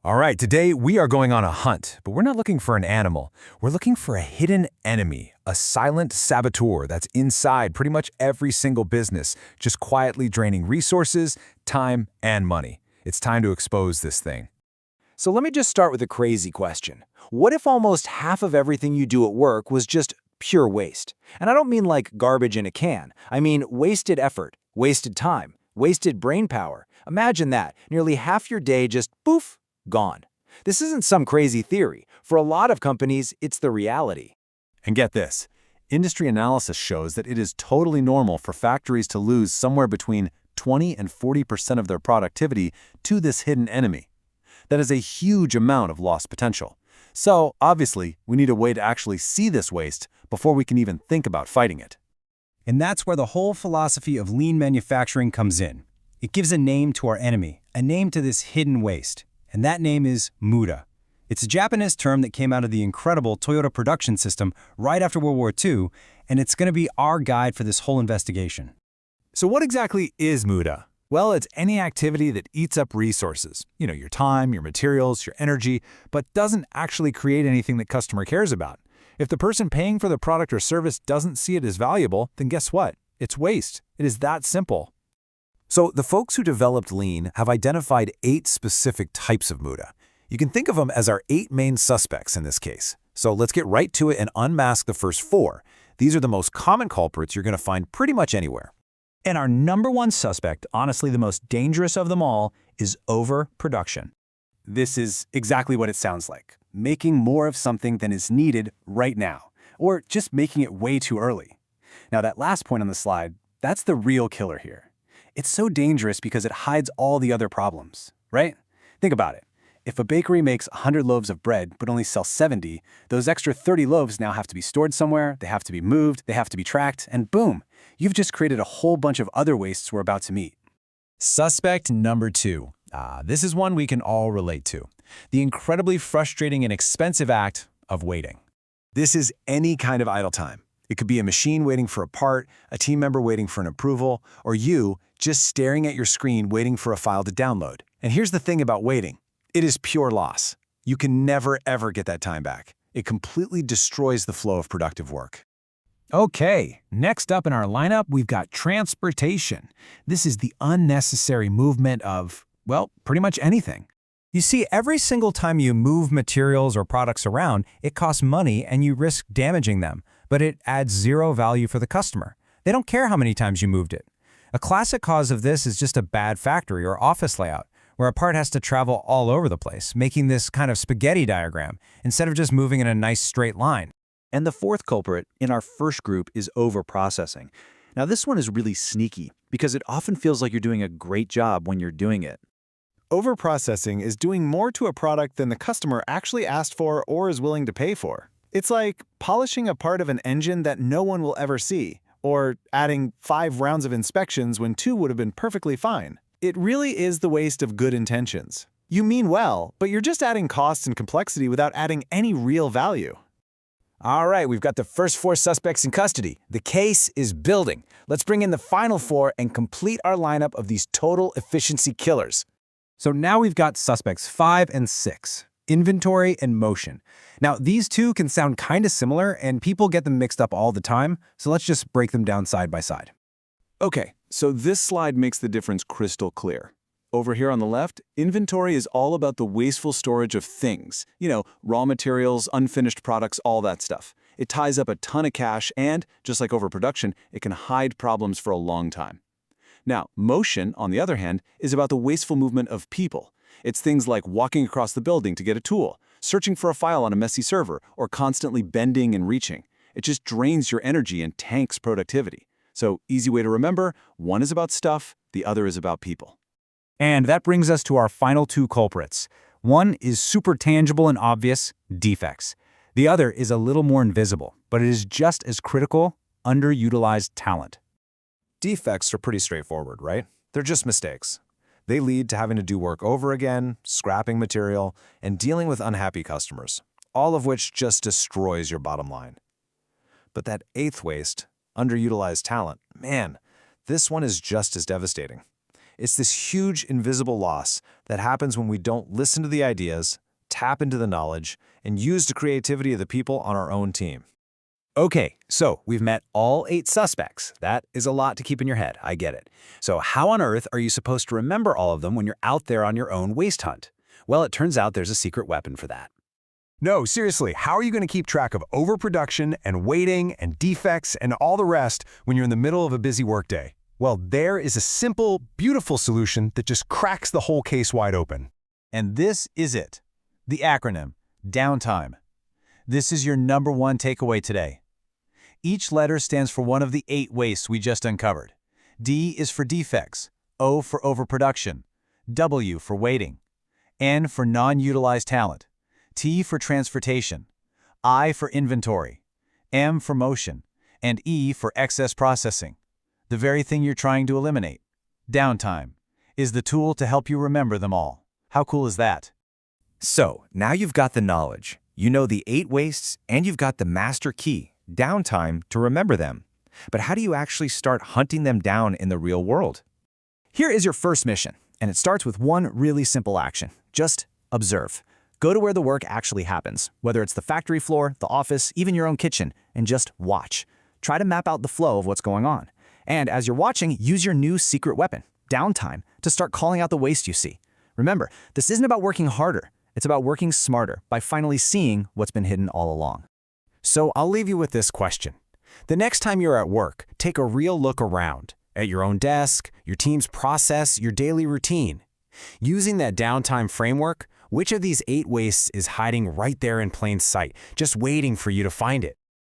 All right, today we are going on a hunt, but we're not looking for an animal. We're looking for a hidden enemy, a silent saboteur that's inside pretty much every single business, just quietly draining resources, time, and money. It's time to expose this thing. So let me just start with a crazy question. What if almost half of everything you do at work was just pure waste? And I don't mean like garbage in a can. I mean wasted effort, wasted time, wasted brain power. Imagine that, nearly half your day just poof, gone. This isn't some crazy theory. For a lot of companies, it's the reality. And get this, industry analysis shows that it is totally normal for factories to lose somewhere between 20 and 40% of their productivity to this hidden enemy. That is a huge amount of lost potential. So, obviously, we need a way to actually see this waste before we can even think about fighting it. And that's where the whole philosophy of lean manufacturing comes in. It gives a name to our enemy, a name to this hidden waste. And that name is Muda. It's a Japanese term that came out of the incredible Toyota production system right after World War II, and it's going to be our guide for this whole investigation. So what exactly is Muda? Well, it's any activity that eats up resources, your time, your materials, your energy, but doesn't actually create anything that customer cares about. If the person paying for the product or service doesn't see it as valuable, then guess what? It's waste. It is that simple. So the folks who developed Lean have identified 8 specific types of Muda. You can think of them as our 8 main suspects in this case. So let's get right to it and unmask the first 4. These are the most common culprits you're going to find pretty much anywhere. And our number one suspect, honestly the most dangerous of them all, is overproduction. This is exactly what it sounds like. Making more of something than is needed right now, or just making it way too early. Now that last point on the slide, that's the real killer here. It's so dangerous because it hides all the other problems, right? Think about it. If a bakery makes 100 loaves of bread but only sells 70, those extra 30 loaves now have to be stored somewhere, they have to be moved, they have to be tracked, and boom, you've just created a whole bunch of other wastes we're about to meet. Suspect number 2. This is one we can all relate to. The incredibly frustrating and expensive act of waiting. This is any kind of idle time. It could be a machine waiting for a part, a team member waiting for an approval, or you just staring at your screen waiting for a file to download. And here's the thing about waiting. It is pure loss. You can never, ever get that time back. It completely destroys the flow of productive work. Okay, next up in our lineup, we've got transportation. This is the unnecessary movement of, well, pretty much anything. You see, every single time you move materials or products around, it costs money and you risk damaging them, but it adds zero value for the customer. They don't care how many times you moved it. A classic cause of this is just a bad factory or office layout, where a part has to travel all over the place, making this kind of spaghetti diagram, instead of just moving in a nice straight line. And the fourth culprit in our first group is overprocessing. Now this one is really sneaky because it often feels like you're doing a great job when you're doing it. Overprocessing is doing more to a product than the customer actually asked for or is willing to pay for. It's like polishing a part of an engine that no one will ever see, or adding 5 rounds of inspections when 2 would have been perfectly fine. It really is the waste of good intentions. You mean well, but you're just adding costs and complexity without adding any real value. All right, we've got the first 4 suspects in custody. The case is building. Let's bring in the final 4 and complete our lineup of these total efficiency killers. So now we've got suspects 5 and 6, inventory and motion. Now these two can sound kind of similar and people get them mixed up all the time, so let's just break them down side by side. Okay, so this slide makes the difference crystal clear. Over here on the left, inventory is all about the wasteful storage of things. Raw materials, unfinished products, all that stuff. It ties up a ton of cash and, just like overproduction, it can hide problems for a long time. Now, motion, on the other hand, is about the wasteful movement of people. It's things like walking across the building to get a tool, searching for a file on a messy server, or constantly bending and reaching. It just drains your energy and tanks productivity. So, easy way to remember, one is about stuff, the other is about people. And that brings us to our final 2 culprits. One is super tangible and obvious, defects. The other is a little more invisible, but it is just as critical, underutilized talent. Defects are pretty straightforward, right? They're just mistakes. They lead to having to do work over again, scrapping material, and dealing with unhappy customers, all of which just destroys your bottom line. But that 8th waste, underutilized talent, man, this one is just as devastating. It's this huge invisible loss that happens when we don't listen to the ideas, tap into the knowledge, and use the creativity of the people on our own team. Okay, so we've met all 8 suspects. That is a lot to keep in your head, I get it. So how on earth are you supposed to remember all of them when you're out there on your own waste hunt? Well, it turns out there's a secret weapon for that. No, seriously, how are you going to keep track of overproduction and waiting and defects and all the rest when you're in the middle of a busy workday? Well, there is a simple, beautiful solution that just cracks the whole case wide open. And this is it. The acronym, DOWNTIME. This is your #1 takeaway today. Each letter stands for one of the 8 wastes we just uncovered. D is for defects, O for overproduction, W for waiting, N for non-utilized talent, T for transportation, I for inventory, M for motion, and E for excess processing. The very thing you're trying to eliminate. Downtime is the tool to help you remember them all. How cool is that? So, now you've got the knowledge, you know the 8 wastes, and you've got the master key, downtime, to remember them. But how do you actually start hunting them down in the real world? Here is your first mission, and it starts with one really simple action. Just observe. Go to where the work actually happens, whether it's the factory floor, the office, even your own kitchen, and just watch. Try to map out the flow of what's going on. And as you're watching, use your new secret weapon, downtime, to start calling out the waste you see. Remember, this isn't about working harder. It's about working smarter by finally seeing what's been hidden all along. So I'll leave you with this question. The next time you're at work, take a real look around at your own desk, your team's process, your daily routine. Using that downtime framework, which of these 8 wastes is hiding right there in plain sight, just waiting for you to find it?